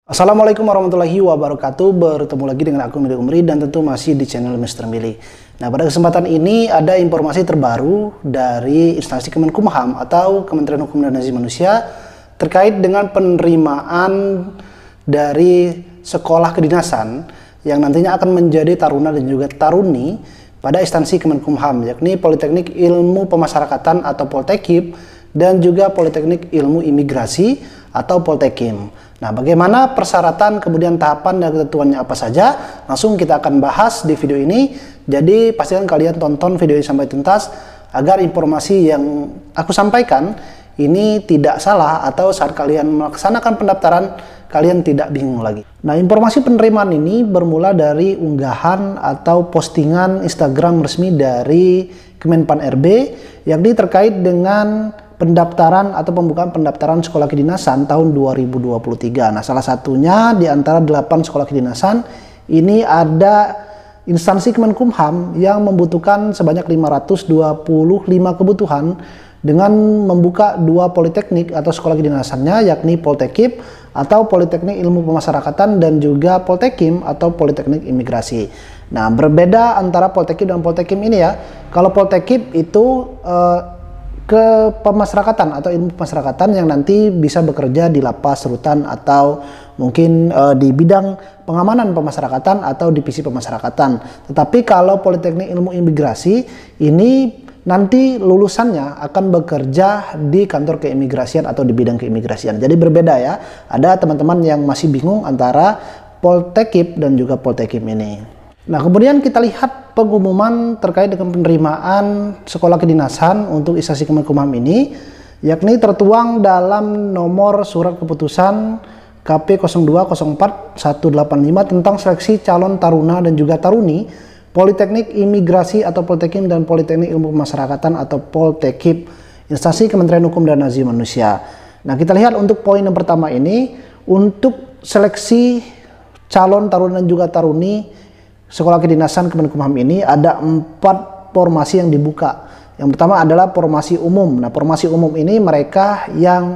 Assalamualaikum warahmatullahi wabarakatuh. Bertemu lagi dengan aku Mili Umri dan tentu masih di channel Mr. Mili. Nah, pada kesempatan ini ada informasi terbaru dari instansi Kemenkumham atau Kementerian Hukum dan Asasi Manusia terkait dengan penerimaan dari sekolah kedinasan yang nantinya akan menjadi taruna dan juga taruni pada instansi Kemenkumham, yakni Politeknik Ilmu Pemasyarakatan atau Poltekip dan juga Politeknik Ilmu Imigrasi atau Poltekim. Nah, bagaimana persyaratan, kemudian tahapan dan ketentuannya apa saja? Langsung kita akan bahas di video ini. Jadi pastikan kalian tonton video ini sampai tuntas agar informasi yang aku sampaikan ini tidak salah atau saat kalian melaksanakan pendaftaran kalian tidak bingung lagi. Nah, informasi penerimaan ini bermula dari unggahan atau postingan Instagram resmi dari Kemenpan RB yakni terkait dengan pendaftaran atau pembukaan pendaftaran sekolah kedinasan tahun 2023. Nah, salah satunya di antara 8 sekolah kedinasan ini ada instansi Kemenkumham yang membutuhkan sebanyak 525 kebutuhan dengan membuka 2 politeknik atau sekolah kedinasannya, yakni Poltekip atau Politeknik Ilmu Pemasyarakatan dan juga Poltekim atau Politeknik Imigrasi. Nah, berbeda antara Poltekip dan Poltekim ini ya. Kalau Poltekip itu ke pemasyarakatan atau ilmu pemasyarakatan yang nanti bisa bekerja di lapas, rutan atau mungkin di bidang pengamanan pemasyarakatan atau divisi pemasyarakatan. Tetapi kalau Politeknik Ilmu Imigrasi ini nanti lulusannya akan bekerja di kantor keimigrasian atau di bidang keimigrasian. Jadi berbeda ya. Ada teman-teman yang masih bingung antara Poltekip dan juga Poltekim ini. Nah, kemudian kita lihat pengumuman terkait dengan penerimaan sekolah kedinasan untuk instansi Kemenkumham ini, yakni tertuang dalam nomor surat keputusan KP 0204-185 tentang seleksi calon taruna dan juga taruni Politeknik Imigrasi atau Poltekim dan Politeknik Ilmu Pemasyarakatan atau Poltekip instansi Kementerian Hukum dan Asasi Manusia. Nah, kita lihat untuk poin yang pertama ini, untuk seleksi calon taruna dan juga taruni sekolah kedinasan Kemenkumham ini ada 4 formasi yang dibuka. Yang pertama adalah formasi umum. Nah, formasi umum ini mereka yang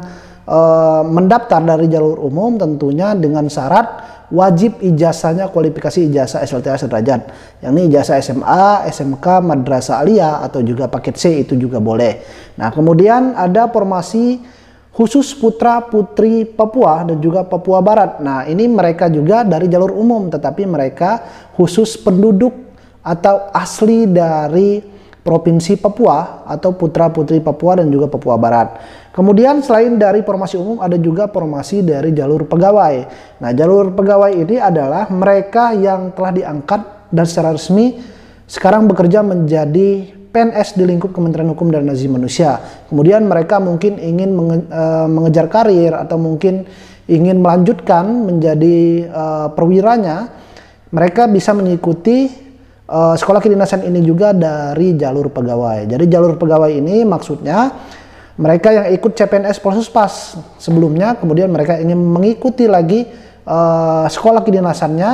mendaftar dari jalur umum tentunya dengan syarat wajib ijazahnya kualifikasi ijazah SLTA sederajat. Yang ini ijazah SMA, SMK, Madrasah Aliyah atau juga paket C itu juga boleh. Nah, kemudian ada formasi khusus putra putri Papua dan juga Papua Barat. Nah, ini mereka juga dari jalur umum tetapi mereka khusus penduduk atau asli dari provinsi Papua atau putra putri Papua dan juga Papua Barat. Kemudian selain dari formasi umum ada juga formasi dari jalur pegawai. Nah, jalur pegawai ini adalah mereka yang telah diangkat dan secara resmi sekarang bekerja menjadi PNS di lingkup Kementerian Hukum dan Asasi Manusia. Kemudian mereka mungkin ingin mengejar karir atau mungkin ingin melanjutkan menjadi perwiranya. Mereka bisa mengikuti sekolah kedinasan ini juga dari jalur pegawai. Jadi jalur pegawai ini maksudnya mereka yang ikut CPNS Polsuspas sebelumnya, kemudian mereka ingin mengikuti lagi sekolah kedinasannya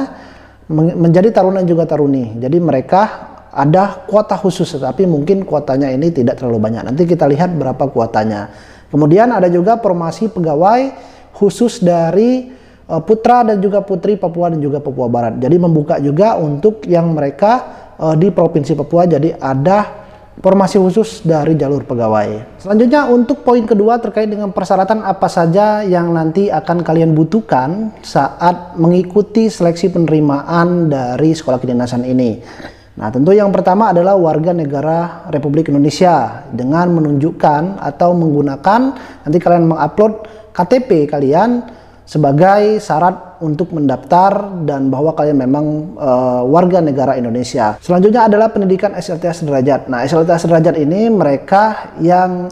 menjadi taruna juga taruni. Jadi mereka ada kuota khusus, tetapi mungkin kuotanya ini tidak terlalu banyak. Nanti kita lihat berapa kuotanya. Kemudian ada juga formasi pegawai khusus dari putra dan juga putri Papua dan juga Papua Barat. Jadi membuka juga untuk yang mereka di Provinsi Papua. Jadi ada formasi khusus dari jalur pegawai. Selanjutnya untuk poin kedua terkait dengan persyaratan apa saja yang nanti akan kalian butuhkan saat mengikuti seleksi penerimaan dari sekolah kedinasan ini. Nah, tentu yang pertama adalah warga negara Republik Indonesia dengan menunjukkan atau menggunakan, nanti kalian mengupload KTP kalian sebagai syarat untuk mendaftar dan bahwa kalian memang warga negara Indonesia. Selanjutnya adalah pendidikan SLTA sederajat. Nah, SLTA sederajat ini mereka yang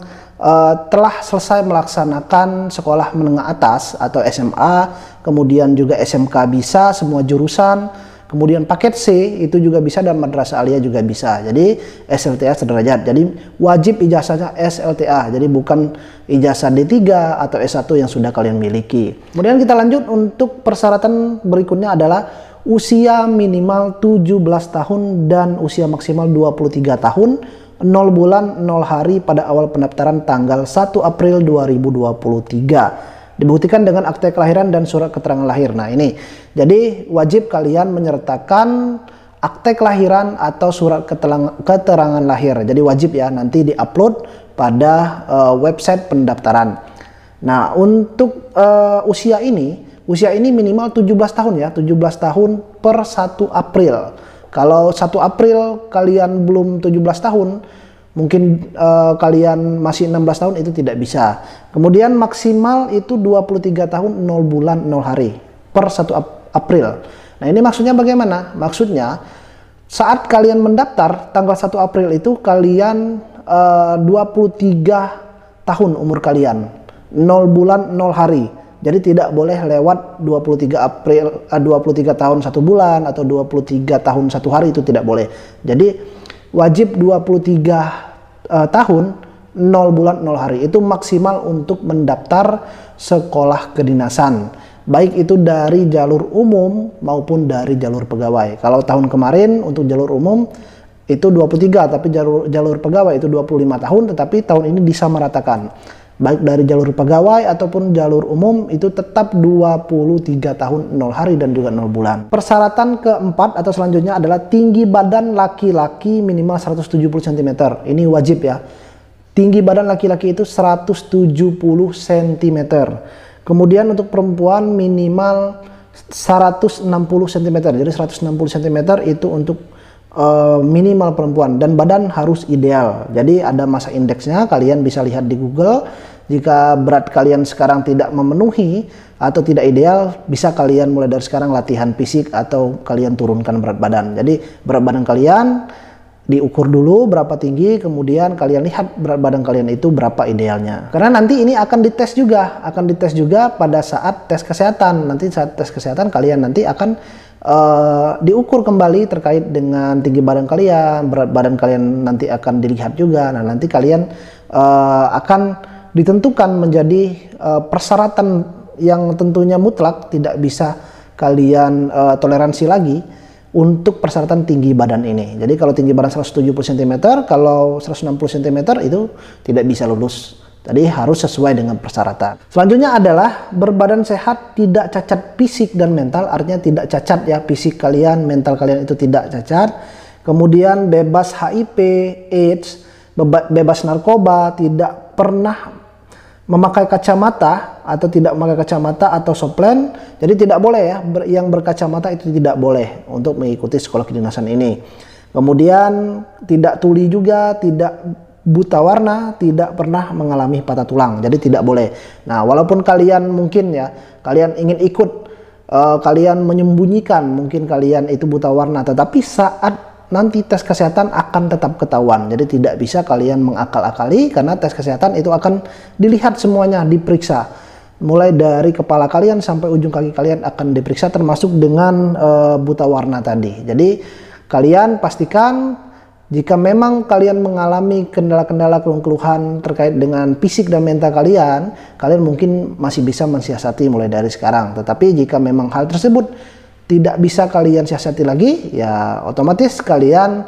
telah selesai melaksanakan sekolah menengah atas atau SMA, kemudian juga SMK bisa semua jurusan. Kemudian paket C itu juga bisa dan Madrasah Aliyah juga bisa. Jadi SLTA sederajat. Jadi wajib ijazahnya SLTA. Jadi bukan ijazah D3 atau S1 yang sudah kalian miliki. Kemudian kita lanjut untuk persyaratan berikutnya adalah usia minimal 17 tahun dan usia maksimal 23 tahun, 0 bulan 0 hari pada awal pendaftaran tanggal 1 April 2023. Dibuktikan dengan akte kelahiran dan surat keterangan lahir. Nah ini, jadi wajib kalian menyertakan akte kelahiran atau surat keterangan lahir. Jadi wajib ya, nanti diupload pada website pendaftaran. Nah untuk usia ini minimal 17 tahun ya, 17 tahun per 1 April. Kalau 1 April kalian belum 17 tahun, mungkin kalian masih 16 tahun, itu tidak bisa. Kemudian maksimal itu 23 tahun 0 bulan 0 hari per 1 April. Nah ini maksudnya bagaimana? Maksudnya saat kalian mendaftar tanggal 1 April itu kalian 23 tahun umur kalian, 0 bulan 0 hari. Jadi tidak boleh lewat 23 April 23 tahun 1 bulan atau 23 tahun 1 hari, itu tidak boleh. Jadi wajib 23 tahun 0 bulan 0 hari, itu maksimal untuk mendaftar sekolah kedinasan, baik itu dari jalur umum maupun dari jalur pegawai. Kalau tahun kemarin untuk jalur umum itu 23, tapi jalur pegawai itu 25 tahun, tetapi tahun ini disamaratakan, baik dari jalur pegawai ataupun jalur umum itu tetap 23 tahun 0 hari dan juga 0 bulan. Persyaratan keempat atau selanjutnya adalah tinggi badan laki-laki minimal 170 cm. Ini wajib ya. Tinggi badan laki-laki itu 170 cm. Kemudian untuk perempuan minimal 160 cm. Jadi 160 cm itu untuk minimal perempuan, dan badan harus ideal. Jadi ada masa indeksnya, kalian bisa lihat di Google. Jika berat kalian sekarang tidak memenuhi atau tidak ideal, bisa kalian mulai dari sekarang latihan fisik atau kalian turunkan berat badan. Jadi berat badan kalian diukur dulu berapa tinggi, kemudian kalian lihat berat badan kalian itu berapa idealnya. Karena nanti ini akan dites juga pada saat tes kesehatan. Nanti saat tes kesehatan kalian nanti akan diukur kembali terkait dengan tinggi badan kalian, berat badan kalian nanti akan dilihat juga. Nah nanti kalian akan ditentukan menjadi persyaratan yang tentunya mutlak, tidak bisa kalian toleransi lagi untuk persyaratan tinggi badan ini. Jadi kalau tinggi badan 170 cm, kalau 160 cm itu tidak bisa lulus. Tadi harus sesuai dengan persyaratan. Selanjutnya adalah berbadan sehat, tidak cacat fisik dan mental. Artinya tidak cacat ya, fisik kalian, mental kalian itu tidak cacat. Kemudian bebas HIV, AIDS, bebas narkoba, tidak pernah memakai kacamata atau tidak memakai kacamata atau soplen. Jadi tidak boleh ya, yang berkacamata itu tidak boleh untuk mengikuti sekolah kedinasan ini. Kemudian tidak tuli juga, tidak buta warna, tidak pernah mengalami patah tulang, jadi tidak boleh. Nah walaupun kalian mungkin ya, kalian ingin ikut, kalian menyembunyikan mungkin kalian itu buta warna, tetapi saat nanti tes kesehatan akan tetap ketahuan. Jadi tidak bisa kalian mengakal-akali, karena tes kesehatan itu akan dilihat semuanya, diperiksa. Mulai dari kepala kalian sampai ujung kaki kalian akan diperiksa, termasuk dengan buta warna tadi. Jadi kalian pastikan jika memang kalian mengalami kendala-kendala, keluhan terkait dengan fisik dan mental kalian, kalian mungkin masih bisa mensiasati mulai dari sekarang. Tetapi jika memang hal tersebut tidak bisa kalian siasati lagi, ya otomatis kalian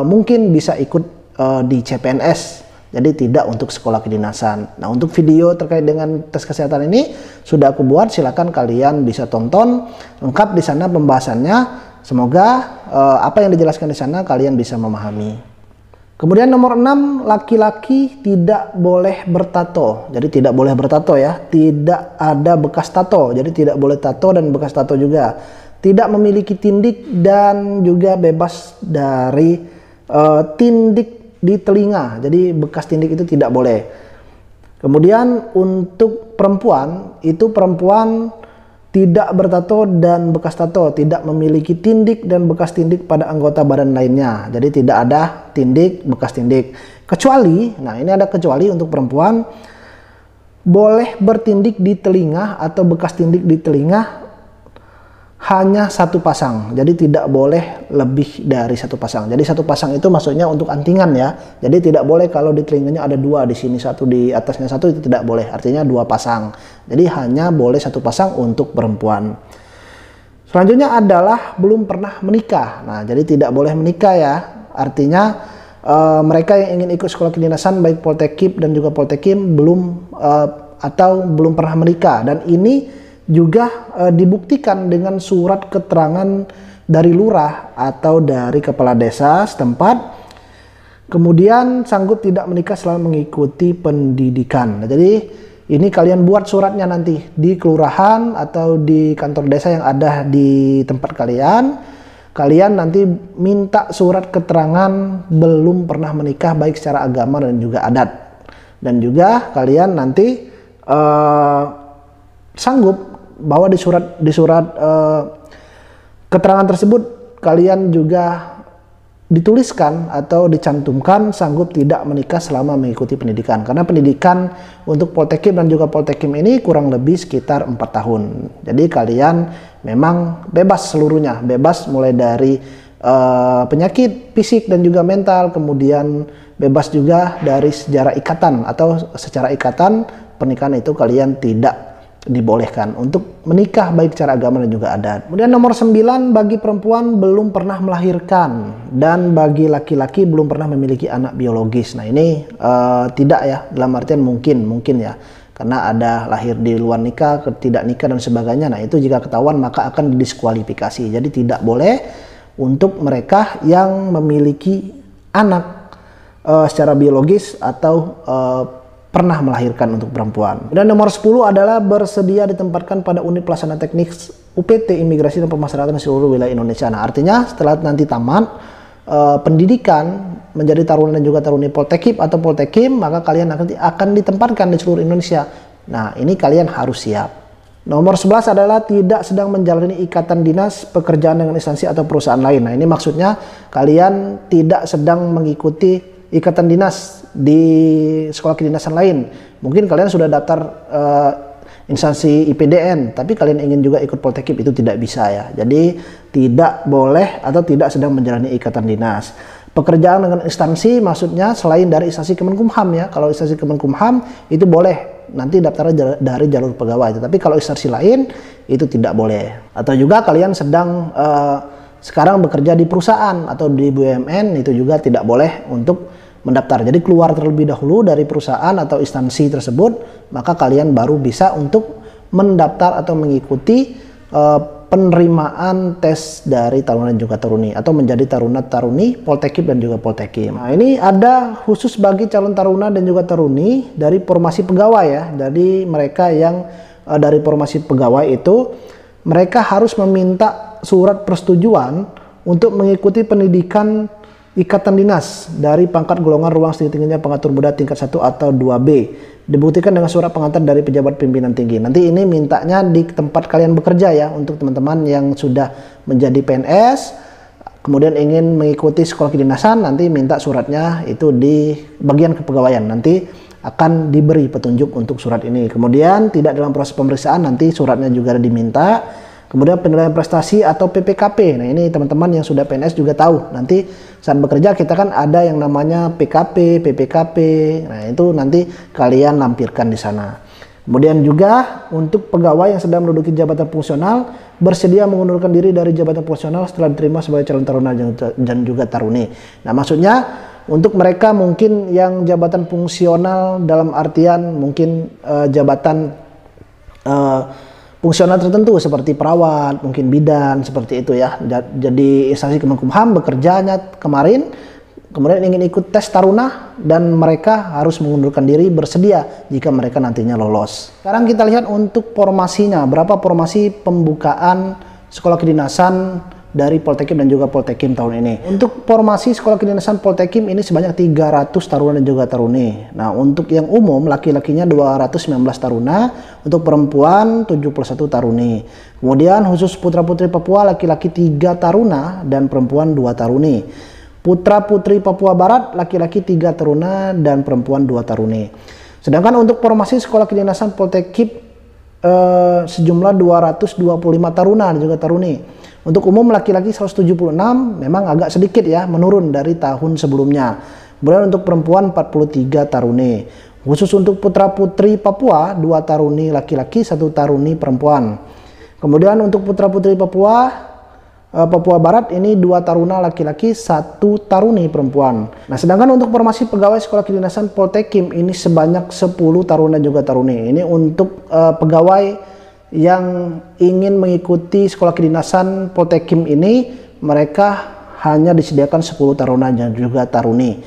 mungkin bisa ikut di CPNS. Jadi tidak untuk sekolah kedinasan. Nah untuk video terkait dengan tes kesehatan ini sudah aku buat, silakan kalian bisa tonton lengkap di sana pembahasannya. Semoga apa yang dijelaskan di sana kalian bisa memahami. Kemudian nomor 6, laki-laki tidak boleh bertato. Jadi tidak boleh bertato ya, tidak ada bekas tato. Jadi tidak boleh tato dan bekas tato juga. Tidak memiliki tindik dan juga bebas dari tindik di telinga. Jadi bekas tindik itu tidak boleh. Kemudian untuk perempuan, itu perempuan tidak bertato dan bekas tato, tidak memiliki tindik dan bekas tindik pada anggota badan lainnya. Jadi tidak ada tindik, bekas tindik. Kecuali, nah ini ada kecuali untuk perempuan, boleh bertindik di telinga atau bekas tindik di telinga hanya satu pasang. Jadi tidak boleh lebih dari satu pasang. Jadi satu pasang itu maksudnya untuk antingan ya. Jadi tidak boleh kalau di telinganya ada dua, di sini satu, di atasnya satu, itu tidak boleh. Artinya dua pasang. Jadi hanya boleh satu pasang untuk perempuan. Selanjutnya adalah belum pernah menikah. Nah jadi tidak boleh menikah ya. Artinya mereka yang ingin ikut sekolah kedinasan baik Poltekip dan juga Poltekim belum atau belum pernah menikah, dan ini juga dibuktikan dengan surat keterangan dari lurah atau dari kepala desa setempat, kemudian sanggup tidak menikah selama mengikuti pendidikan. Nah, jadi ini kalian buat suratnya nanti di kelurahan atau di kantor desa yang ada di tempat kalian. Kalian nanti minta surat keterangan belum pernah menikah baik secara agama dan juga adat. Dan juga kalian nanti sanggup bahwa di surat keterangan tersebut kalian juga dituliskan atau dicantumkan sanggup tidak menikah selama mengikuti pendidikan. Karena pendidikan untuk Poltekim dan juga Poltekim ini kurang lebih sekitar 4 tahun. Jadi kalian memang bebas seluruhnya, bebas mulai dari penyakit fisik dan juga mental, kemudian bebas juga dari sejarah ikatan atau secara ikatan pernikahan itu kalian tidak dibolehkan untuk menikah baik secara agama dan juga adat. Kemudian nomor 9, bagi perempuan belum pernah melahirkan dan bagi laki-laki belum pernah memiliki anak biologis. Nah ini tidak ya, dalam artian mungkin ya, karena ada lahir di luar nikah, tidak nikah dan sebagainya. Nah itu jika ketahuan maka akan didiskualifikasi. Jadi tidak boleh untuk mereka yang memiliki anak secara biologis atau pernah melahirkan untuk perempuan. Dan nomor 10 adalah bersedia ditempatkan pada unit pelaksana teknik UPT Imigrasi dan Pemasyarakatan seluruh wilayah Indonesia. Nah artinya setelah nanti tamat pendidikan menjadi taruna dan juga taruni Poltekim atau Poltekim, maka kalian akan ditempatkan di seluruh Indonesia. Nah ini kalian harus siap. Nomor 11 adalah tidak sedang menjalani ikatan dinas pekerjaan dengan instansi atau perusahaan lain. Nah ini maksudnya kalian tidak sedang mengikuti ikatan dinas di sekolah kedinasan lain. Mungkin kalian sudah daftar instansi IPDN, tapi kalian ingin juga ikut Poltekim, itu tidak bisa ya. Jadi tidak boleh atau tidak sedang menjalani ikatan dinas. Pekerjaan dengan instansi maksudnya selain dari instansi Kemenkumham ya. Kalau instansi Kemenkumham itu boleh, nanti daftarnya dari jalur pegawai. Tapi kalau instansi lain itu tidak boleh. Atau juga kalian sedang sekarang bekerja di perusahaan atau di BUMN, itu juga tidak boleh untuk mendaftar. Jadi keluar terlebih dahulu dari perusahaan atau instansi tersebut, maka kalian baru bisa untuk mendaftar atau mengikuti penerimaan tes dari taruna dan juga taruni atau menjadi taruna taruni Poltekim dan juga Poltekim. Nah ini ada khusus bagi calon taruna dan juga taruni dari formasi pegawai ya. Jadi mereka yang dari formasi pegawai itu mereka harus meminta surat persetujuan untuk mengikuti pendidikan ikatan dinas dari pangkat golongan ruang setinggi-tingginya pengatur muda tingkat 1 atau 2B, dibuktikan dengan surat pengantar dari pejabat pimpinan tinggi. Nanti ini mintanya di tempat kalian bekerja ya, untuk teman-teman yang sudah menjadi PNS kemudian ingin mengikuti sekolah kedinasan, nanti minta suratnya itu di bagian kepegawaian, nanti akan diberi petunjuk untuk surat ini. Kemudian tidak dalam proses pemeriksaan, nanti suratnya juga diminta. Kemudian penilaian prestasi atau PPKP. Nah ini teman-teman yang sudah PNS juga tahu. Nanti saat bekerja kita kan ada yang namanya PKP, PPKP. Nah itu nanti kalian lampirkan di sana. Kemudian juga untuk pegawai yang sedang menduduki jabatan fungsional bersedia mengundurkan diri dari jabatan fungsional setelah diterima sebagai calon taruna dan juga taruni. Nah maksudnya untuk mereka mungkin yang jabatan fungsional dalam artian mungkin jabatan fungsional tertentu seperti perawat, mungkin bidan, seperti itu ya. Jadi instansi Kemenkumham bekerjanya kemarin, kemudian ingin ikut tes taruna dan mereka harus mengundurkan diri, bersedia jika mereka nantinya lolos. Sekarang kita lihat untuk formasinya, berapa formasi pembukaan sekolah kedinasan dari Poltekim dan juga Poltekim tahun ini. Untuk formasi sekolah kedinasan Poltekim ini sebanyak 300 taruna dan juga taruni. Nah, untuk yang umum laki-lakinya 219 taruna, untuk perempuan 71 taruni. Kemudian khusus putra-putri Papua laki-laki 3 taruna dan perempuan 2 taruni. Putra-putri Papua Barat laki-laki 3 taruna dan perempuan 2 taruni. Sedangkan untuk formasi sekolah kedinasan Poltekim sejumlah 225 taruna dan juga taruni. Untuk umum laki-laki 176, memang agak sedikit ya, menurun dari tahun sebelumnya. Kemudian untuk perempuan 43 taruni. Khusus untuk putra-putri Papua 2 taruni laki-laki, 1 taruni perempuan. Kemudian untuk putra-putri Papua Papua Barat ini 2 taruna laki-laki, 1 taruni perempuan. Nah, sedangkan untuk formasi pegawai sekolah kedinasan Poltekim ini sebanyak 10 taruna juga taruni. Ini untuk pegawai yang ingin mengikuti sekolah kedinasan Poltekim ini, mereka hanya disediakan 10 taruna dan juga taruni.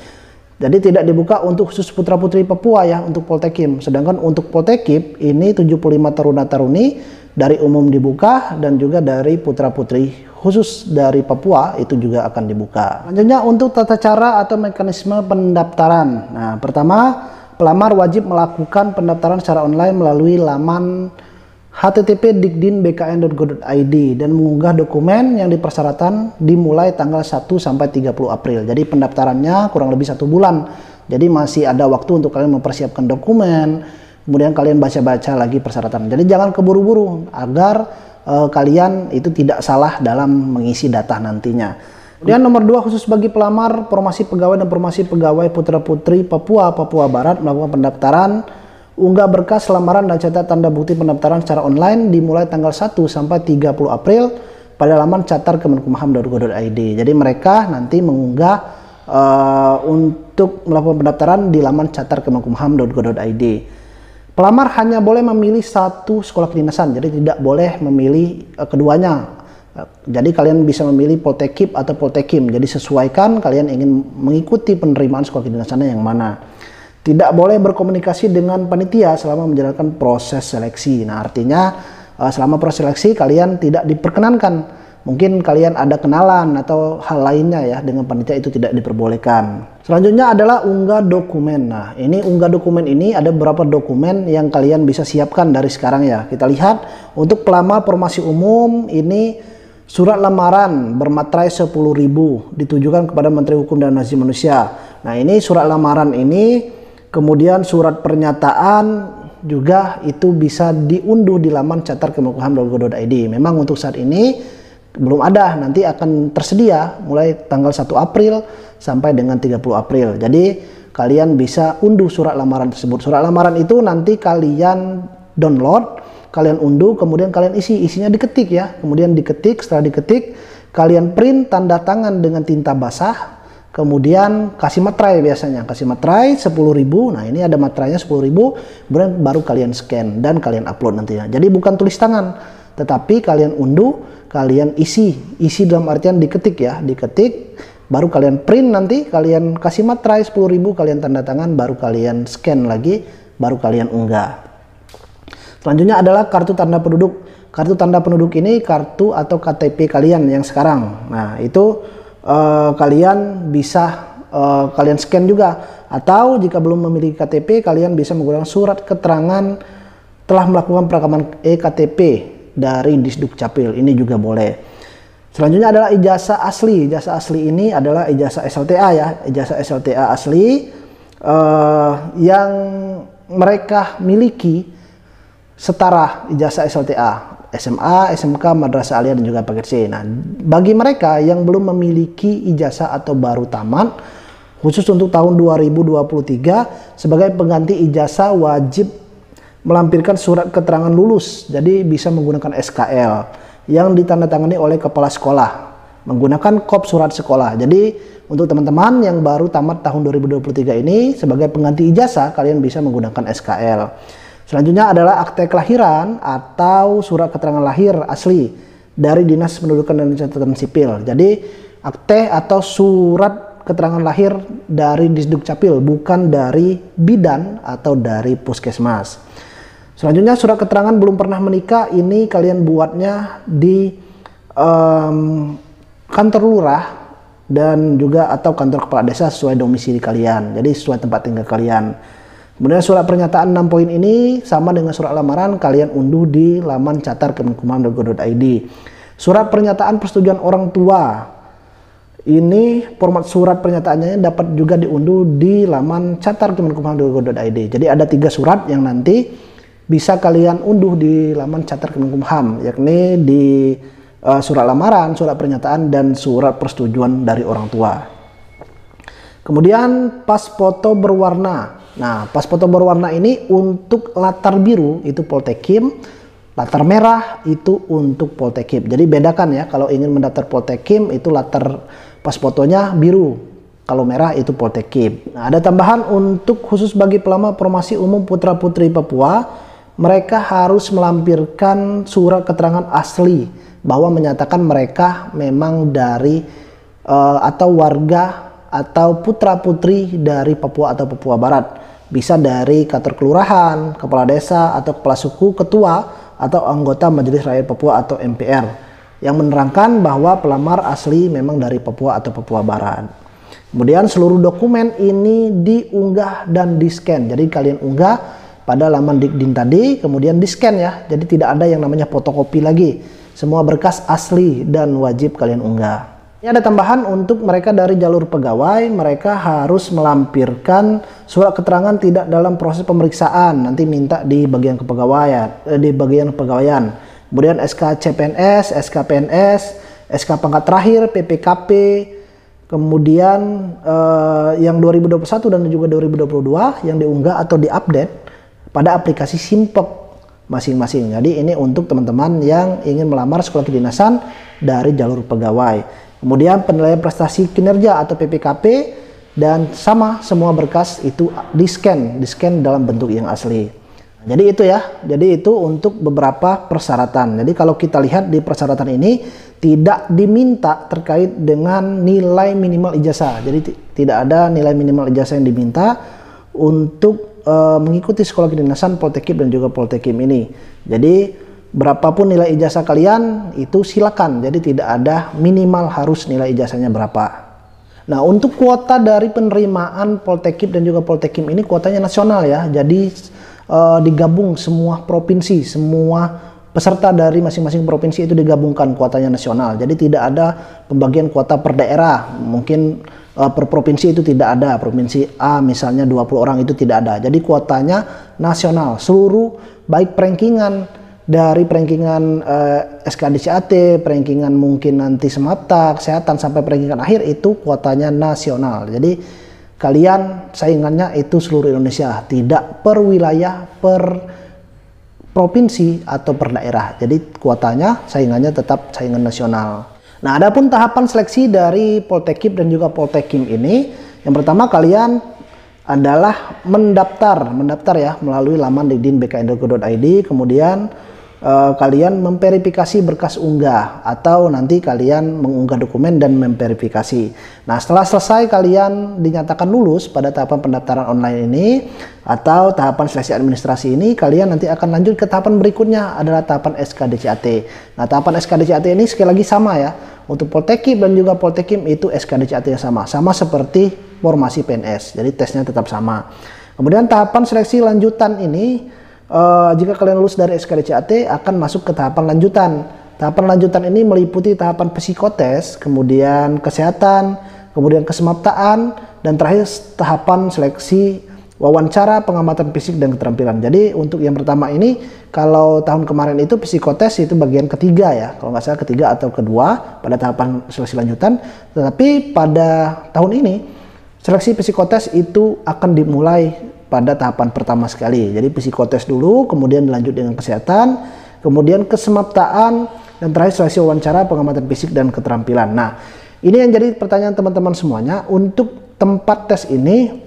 Jadi tidak dibuka untuk khusus putra-putri Papua ya untuk Poltekim. Sedangkan untuk Poltekim ini 75 taruna taruni dari umum dibuka dan juga dari putra-putri khusus dari Papua itu juga akan dibuka. Selanjutnya untuk tata cara atau mekanisme pendaftaran. Nah, pertama, pelamar wajib melakukan pendaftaran secara online melalui laman http://dikdin.bkn.go.id dan mengunggah dokumen yang dipersyaratkan dimulai tanggal 1 sampai 30 April. Jadi pendaftarannya kurang lebih 1 bulan. Jadi masih ada waktu untuk kalian mempersiapkan dokumen, kemudian kalian baca-baca lagi persyaratan. Jadi jangan keburu-buru agar kalian itu tidak salah dalam mengisi data nantinya. Kemudian nomor 2, khusus bagi pelamar, formasi pegawai dan formasi pegawai putra-putri Papua Barat melakukan pendaftaran, unggah berkas lamaran dan cetak tanda bukti pendaftaran secara online dimulai tanggal 1 sampai 30 April pada laman catar.kemenkumham.go.id. Jadi mereka nanti mengunggah untuk melakukan pendaftaran di laman catar.kemenkumham.go.id. Pelamar hanya boleh memilih 1 sekolah kedinasan, jadi tidak boleh memilih keduanya. Jadi kalian bisa memilih Poltekim atau Poltekim, jadi sesuaikan kalian ingin mengikuti penerimaan sekolah kedinasannya yang mana. Tidak boleh berkomunikasi dengan panitia selama menjalankan proses seleksi. Nah, artinya selama proses seleksi kalian tidak diperkenankan. Mungkin kalian ada kenalan atau hal lainnya ya dengan panitia, itu tidak diperbolehkan. Selanjutnya adalah unggah dokumen. Nah, ini unggah dokumen ini ada beberapa dokumen yang kalian bisa siapkan dari sekarang ya. Kita lihat untuk pelamar formasi umum ini surat lamaran bermaterai 10.000 ditujukan kepada Menteri Hukum dan Asasi Manusia. Nah, ini surat lamaran ini, kemudian surat pernyataan juga itu bisa diunduh di laman catar.kemenkumham.go.id. Memang untuk saat ini belum ada, nanti akan tersedia mulai tanggal 1 April sampai dengan 30 April. Jadi kalian bisa unduh surat lamaran tersebut. Surat lamaran itu nanti kalian download, kalian unduh, kemudian kalian isinya diketik ya. Kemudian diketik, setelah diketik kalian print tanda tangan dengan tinta basah, kemudian kasih materai, biasanya kasih materai 10.000. Nah, ini ada materainya 10.000, kemudian baru kalian scan dan kalian upload nantinya. Jadi bukan tulis tangan, tetapi kalian unduh, kalian isi dalam artian diketik ya, diketik, baru kalian print, nanti kalian kasih materai 10.000, kalian tanda tangan, baru kalian scan lagi, baru kalian unggah. Selanjutnya adalah kartu tanda penduduk. Kartu tanda penduduk ini kartu atau KTP kalian yang sekarang. Nah, itu kalian bisa kalian scan juga, atau jika belum memiliki KTP kalian bisa menggunakan surat keterangan telah melakukan perekaman eKTP dari Disduk Capil, ini juga boleh. Selanjutnya adalah ijazah asli. Ijazah asli ini adalah ijazah SLTA ya, ijazah SLTA asli yang mereka miliki setara ijazah SLTA SMA, SMK, Madrasah Aliyah dan juga paket C. Nah, bagi mereka yang belum memiliki ijazah atau baru tamat, khusus untuk tahun 2023 sebagai pengganti ijazah wajib melampirkan surat keterangan lulus, jadi bisa menggunakan SKL yang ditandatangani oleh kepala sekolah menggunakan kop surat sekolah. Jadi untuk teman-teman yang baru tamat tahun 2023 ini sebagai pengganti ijazah, kalian bisa menggunakan SKL. Selanjutnya adalah akte kelahiran atau surat keterangan lahir asli dari Dinas Pendudukan dan Catatan Sipil. Jadi akte atau surat keterangan lahir dari Disduk Capil, bukan dari bidan atau dari puskesmas. Selanjutnya surat keterangan belum pernah menikah, ini kalian buatnya di kantor lurah dan juga atau kantor kepala desa sesuai domisili kalian, jadi sesuai tempat tinggal kalian. Kemudian surat pernyataan 6 poin ini sama dengan surat lamaran, kalian unduh di laman catar.kemenkumham.go.id. Surat pernyataan persetujuan orang tua, ini format surat pernyataannya dapat juga diunduh di laman catar.kemenkumham.go.id. Jadi ada 3 surat yang nanti bisa kalian unduh di laman Catar Kemenkumham, yakni di surat lamaran, surat pernyataan, dan surat persetujuan dari orang tua. Kemudian pas foto berwarna. Nah, pas foto berwarna ini untuk latar biru itu Poltekim, Latar merah itu untuk Poltekkip. Jadi bedakan ya, kalau ingin mendaftar Poltekkip itu latar pas fotonya biru. Kalau merah itu Poltekkip. Nah, ada tambahan untuk khusus bagi pelamar promosi umum putra-putri Papua, mereka harus melampirkan surat keterangan asli bahwa menyatakan mereka memang dari atau warga atau putra-putri dari Papua atau Papua Barat. Bisa dari kantor kelurahan, kepala desa, atau kepala suku, ketua, atau anggota Majelis Rakyat Papua atau MPR yang menerangkan bahwa pelamar asli memang dari Papua atau Papua Barat. Kemudian seluruh dokumen ini diunggah dan di-scan. Jadi kalian unggah pada laman Dikdin tadi, kemudian di-scan ya. Jadi tidak ada yang namanya fotokopi lagi. Semua berkas asli dan wajib kalian unggah. Ini ada tambahan untuk mereka dari jalur pegawai, mereka harus melampirkan surat keterangan tidak dalam proses pemeriksaan, nanti minta di bagian kepegawaian, Kemudian SK CPNS, SK PNS, SK pangkat terakhir, PPKP, kemudian yang 2021 dan juga 2022 yang diunggah atau diupdate pada aplikasi Simpek masing-masing. Jadi ini untuk teman-teman yang ingin melamar sekolah kedinasan dari jalur pegawai. Kemudian penilaian prestasi kinerja atau PPKP, dan sama semua berkas itu di-scan dalam bentuk yang asli. Jadi itu ya, jadi itu untuk beberapa persyaratan. Jadi kalau kita lihat di persyaratan ini tidak diminta terkait dengan nilai minimal ijazah. Jadi tidak ada nilai minimal ijazah yang diminta untuk mengikuti sekolah kedinasan Poltekkip dan juga Poltekkip ini. Jadi berapapun nilai ijazah kalian itu silakan, jadi tidak ada minimal harus nilai ijazahnya berapa. Nah, untuk kuota dari penerimaan Poltekkip dan juga Poltekkip ini kuotanya nasional ya, jadi digabung semua provinsi, semua peserta dari masing-masing provinsi itu digabungkan kuotanya nasional, jadi tidak ada pembagian kuota per daerah, mungkin per provinsi itu tidak ada, provinsi A misalnya 20 orang itu tidak ada, jadi kuotanya nasional, seluruh baik rankingan dari rankingan SKDCAT, rankingan mungkin nanti Semapta, kesehatan sampai rankingan akhir itu kuotanya nasional. Jadi kalian saingannya itu seluruh Indonesia, tidak per wilayah, per provinsi atau per daerah. Jadi kuotanya saingannya tetap saingan nasional. Nah, adapun tahapan seleksi dari Poltekkip dan juga Poltekkip ini, yang pertama kalian adalah mendaftar ya melalui laman dikdin.bkn.go.id, kemudian kalian memverifikasi berkas unggah atau nanti kalian mengunggah dokumen dan memverifikasi. Nah, setelah selesai kalian dinyatakan lulus pada tahapan pendaftaran online ini atau tahapan seleksi administrasi ini, kalian nanti akan lanjut ke tahapan berikutnya adalah tahapan SKDCAT. Nah, tahapan SKDCAT ini sekali lagi sama ya. Untuk Poltekkip dan juga Poltekkip itu SKDCAT yang sama seperti formasi PNS. Jadi tesnya tetap sama. Kemudian tahapan seleksi lanjutan ini jika kalian lulus dari SKDCAT akan masuk ke tahapan lanjutan. Tahapan lanjutan ini meliputi tahapan psikotes, kemudian kesehatan, kemudian kesemaptaan, dan terakhir tahapan seleksi wawancara, pengamatan fisik, dan keterampilan. Jadi untuk yang pertama ini, kalau tahun kemarin itu psikotes itu bagian ketiga ya, kalau nggak salah ketiga atau kedua pada tahapan seleksi lanjutan. Tetapi pada tahun ini seleksi psikotes itu akan dimulai pada tahapan pertama sekali. Jadi psikotes dulu, kemudian dilanjut dengan kesehatan, kemudian kesemaptaan, dan terakhir seleksi wawancara, pengamatan fisik, dan keterampilan. Nah, ini yang jadi pertanyaan teman-teman semuanya. Untuk tempat tes ini,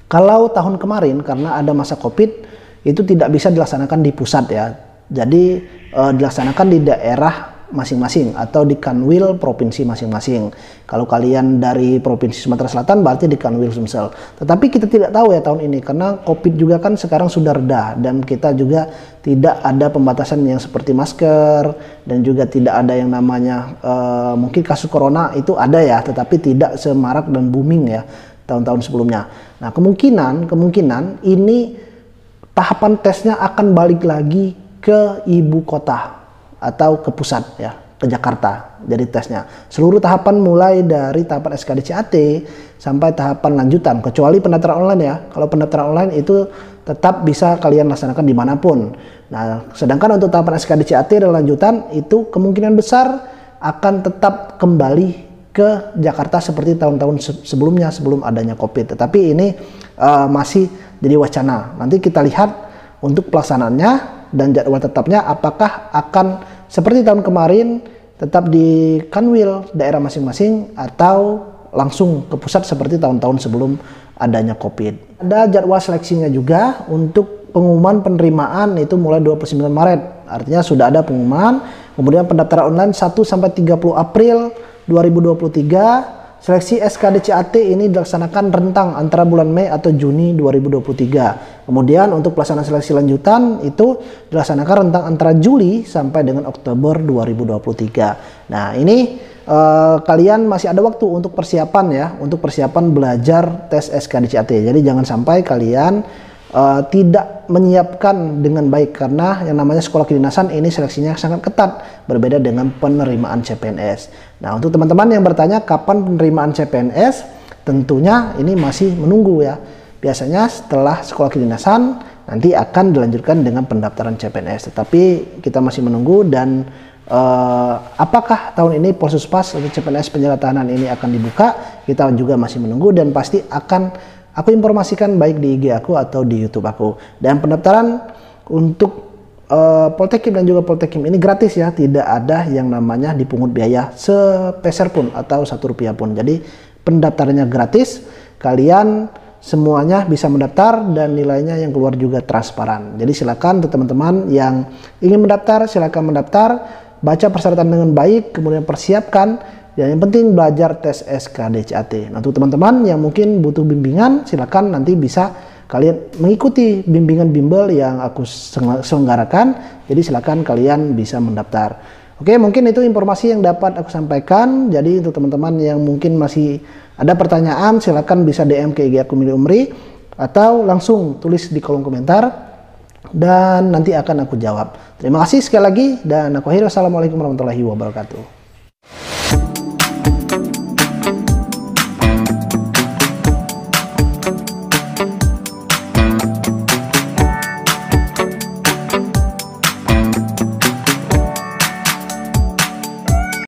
kalau tahun kemarin karena ada masa COVID, itu tidak bisa dilaksanakan di pusat ya. Jadi dilaksanakan di daerah masing-masing atau di Kanwil provinsi masing-masing. Kalau kalian dari provinsi Sumatera Selatan berarti di Kanwil Sumsel. Tetapi kita tidak tahu ya tahun ini karena COVID juga kan sekarang sudah reda dan kita juga tidak ada pembatasan yang seperti masker dan juga tidak ada yang namanya mungkin kasus corona itu ada ya, tetapi tidak semarak dan booming ya tahun-tahun sebelumnya. Nah, kemungkinan ini tahapan tesnya akan balik lagi ke ibu kota atau ke pusat ya, ke Jakarta. Jadi tesnya seluruh tahapan mulai dari tahapan SKDCAT sampai tahapan lanjutan, kecuali pendaftaran online ya. Kalau pendaftaran online itu tetap bisa kalian laksanakan dimanapun. Nah, sedangkan untuk tahapan SKDCAT dan lanjutan itu kemungkinan besar akan tetap kembali ke Jakarta seperti tahun-tahun sebelumnya sebelum adanya COVID. Tetapi ini masih jadi wacana. Nanti kita lihat untuk pelaksanaannya dan jadwal tetapnya apakah akan seperti tahun kemarin tetap di Kanwil daerah masing-masing atau langsung ke pusat seperti tahun-tahun sebelum adanya COVID. Ada jadwal seleksinya juga untuk pengumuman penerimaan itu mulai 29 Maret. Artinya sudah ada pengumuman. Kemudian pendaftaran online 1 sampai 30 April 2023. Seleksi SKDCAT ini dilaksanakan rentang antara bulan Mei atau Juni 2023. Kemudian untuk pelaksanaan seleksi lanjutan itu dilaksanakan rentang antara Juli sampai dengan Oktober 2023. Nah, ini kalian masih ada waktu untuk persiapan ya, untuk persiapan belajar tes SKDCAT. Jadi jangan sampai kalian tidak menyiapkan dengan baik, karena yang namanya sekolah kedinasan ini seleksinya sangat ketat, berbeda dengan penerimaan CPNS. Nah, untuk teman-teman yang bertanya kapan penerimaan CPNS, tentunya ini masih menunggu ya. Biasanya setelah sekolah kedinasan nanti akan dilanjutkan dengan pendaftaran CPNS, tetapi kita masih menunggu. Dan apakah tahun ini Polsuspas atau CPNS penjaga tahanan ini akan dibuka, kita juga masih menunggu, dan pasti akan aku informasikan baik di IG aku atau di YouTube aku. Dan pendaftaran untuk Poltekim dan juga Poltekim ini gratis ya, tidak ada yang namanya dipungut biaya sepeser pun atau Rp1 pun. Jadi pendaftarannya gratis, kalian semuanya bisa mendaftar dan nilainya yang keluar juga transparan. Jadi silakan untuk teman-teman yang ingin mendaftar, silakan mendaftar, baca persyaratan dengan baik, kemudian persiapkan. Dan yang penting belajar tes SKDCAT. Nah, untuk teman-teman yang mungkin butuh bimbingan, silakan nanti bisa kalian mengikuti bimbingan bimbel yang aku selenggarakan. Jadi silakan kalian bisa mendaftar. Oke, mungkin itu informasi yang dapat aku sampaikan. Jadi untuk teman-teman yang mungkin masih ada pertanyaan, silakan bisa DM ke IG aku Mili Umri atau langsung tulis di kolom komentar dan nanti akan aku jawab. Terima kasih sekali lagi dan aku akhiri. Wassalamualaikum warahmatullahi wabarakatuh.